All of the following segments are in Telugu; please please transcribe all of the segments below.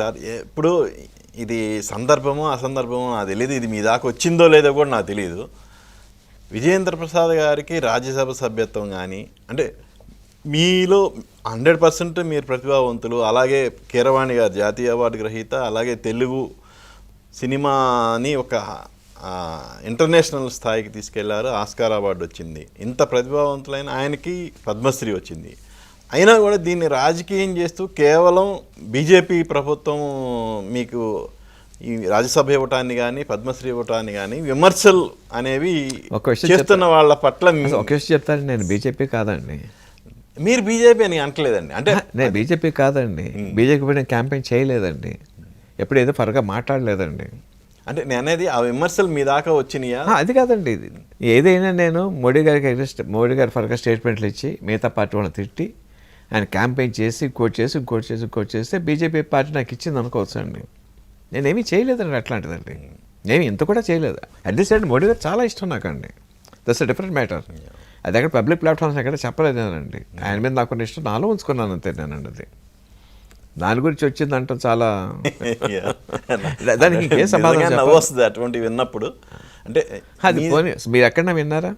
సార్ ఇప్పుడు ఇది సందర్భమో అసందర్భమో నాకు తెలియదు, ఇది మీ దాకా వచ్చిందో లేదో కూడా నాకు తెలియదు. విజయేంద్ర ప్రసాద్ గారికి రాజ్యసభ సభ్యత్వం కానీ అంటే మీలో 100% మీరు ప్రతిభావంతులు. అలాగే కీరవాణి గారు జాతీయ అవార్డు గ్రహీత, అలాగే తెలుగు సినిమాని ఒక ఇంటర్నేషనల్ స్థాయికి తీసుకెళ్లారు, ఆస్కార్ అవార్డు వచ్చింది. ఇంత ప్రతిభావంతులైన ఆయనకి పద్మశ్రీ వచ్చింది. అయినా కూడా దీన్ని రాజకీయం చేస్తూ కేవలం బీజేపీ ప్రభుత్వం మీకు ఈ రాజ్యసభ ఇవ్వటాన్ని కానీ పద్మశ్రీ ఇవ్వటాన్ని కానీ విమర్శలు అనేవి చేస్తున్న వాళ్ళ పట్ల ఒక విషయం చెప్తాను, నేను బీజేపీ కాదండి. మీరు బీజేపీ అని అంటలేదండి. అంటే నేను బీజేపీ కాదండి, బీజేపీ పైన క్యాంపెయిన్ చేయలేదండి, ఎప్పుడు ఏదో ఫరగా మాట్లాడలేదండి. అంటే నేను అనేది ఆ విమర్శలు మీ దాకా వచ్చినాయా? అది కాదండి, ఇది ఏదైనా నేను మోడీ గారి ఫరగా స్టేట్మెంట్లు ఇచ్చి మిగతా పార్టీ వాళ్ళని తిట్టి ఆయన క్యాంపెయిన్ చేసి ఇంకోటి చేస్తే బీజేపీ పార్టీ నాకు ఇచ్చింది అనుకోవచ్చు అండి. నేనేమీ చేయలేదండి అట్లాంటిదండి, నేను ఇంత కూడా చేయలేదు. అట్ ది సైడ్ మోడీ గారు చాలా ఇష్టం నాకండి, దట్స్ అ డిఫరెంట్ మ్యాటర్. అది ఎక్కడ పబ్లిక్ ప్లాట్ఫామ్స్ ఎక్కడ చెప్పలేదేనండి. ఆయన మీద నాకు ఇష్టం నాలో ఉంచుకున్నాను అంతే నేనండి. అది దాని గురించి వచ్చిందంటే చాలా దానికి ఇంకేం సమాధానం వస్తుంది అటువంటి విన్నప్పుడు. అంటే అది పోనీ మీరు ఎక్కడన్నా విన్నారా?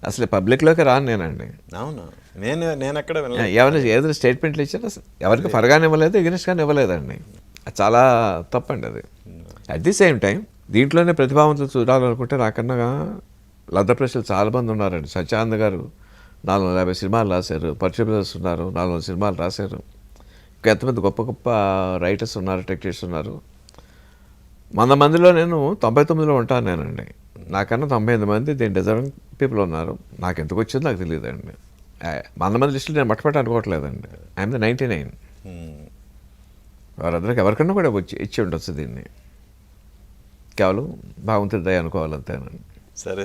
అసలు పబ్లిక్లోకి రాను నేనండి. అవును, నేను ఎక్కడ ఎవరైనా ఏదైనా స్టేట్మెంట్లు ఇచ్చినా ఎవరికి ఫరగానే ఇవ్వలేదు, ఎగ్నెస్ట్గానే ఇవ్వలేదండి. అది చాలా తప్పండి అది. అట్ ది సేమ్ టైం దీంట్లోనే ప్రతిభావంతులు చూడాలనుకుంటే నాకన్నా లబ్ధ ప్రజలు చాలామంది ఉన్నారండి. సత్యానంద్ గారు 450 సినిమాలు రాశారు, పర్చు బ్రదర్స్ ఉన్నారు 400 సినిమాలు రాశారు. ఇంకా ఎంతమంది గొప్ప గొప్ప రైటర్స్ ఉన్నారు, టెక్నీషియన్స్ ఉన్నారు. 100 మందిలో నేను 99లో ఉంటాను నేనండి. నాకన్నా 98 మంది దీని డిజర్వింగ్ పీపుల్ ఉన్నారు. నాకు ఎందుకు వచ్చిందో నాకు తెలియదండి. 100 మంది లిస్టులు నేను మట్టపట్టి అనుకోవట్లేదండి. I'm the 99. వారందరికి ఎవరికన్నా కూడా ఇచ్చి ఉండొచ్చు దీన్ని, కేవలం భగవంతుడి దయ అనుకోవాలంతేనండి. సరే.